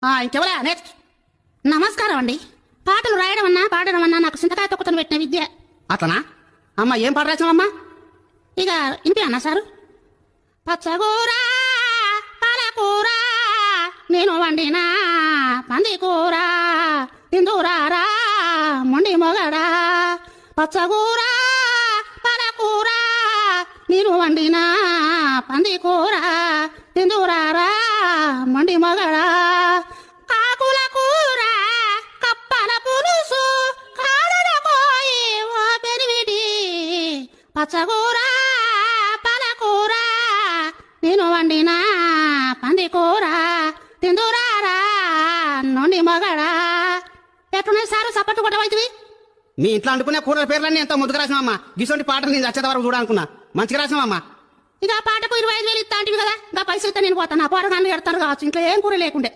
ఇంకెవరా next. నమస్కారం అండి. పాటలు రాయడం అన్నా పాడడం అన్నా నాకు చింతకాయ తొక్కుతను పెట్టిన విద్య. అట్లనా అమ్మా? ఏం పాట రాసావమ్మా? ఇక ఇంటి అన్నా సారు. పచ్చగూర పాలకూర నేను వండిన పందికూర తిందురారా మొండి మొగడా. పచ్చగూర పాలకూర నేను వండిన పందికూర తిందురారా మొండి మొగడా. ఆకుల కూర కప్పల పులుసు కాడల కోయి ఓ పెరివిడి. పచ్చగూర పాలకూర నేను వండిన పందికూర తిందురారా నుండి మొగడా. ఎట్లున్నాయి సారు సపట్టు కొట్టవైతివి? మీ ఇంట్లో అనుకునే కూరల పేర్లన్నీ ఎంతో ముందుకు రాసినావమ్మా. గిసొంటి పాటలు నేను వచ్చేంత వరకు చూడాలనుకున్నా. మంచిగా రాసినావమ్మా. ఇక ఆ పాటకు 25,000 ఇస్తా అంటివి కదా, ఇంకా పైసలు ఇస్తే నేను పోతాను. ఆ పోరగాన్ని ఎడతారు కావచ్చు. ఇంట్లో ఏం కూర లేకుండే.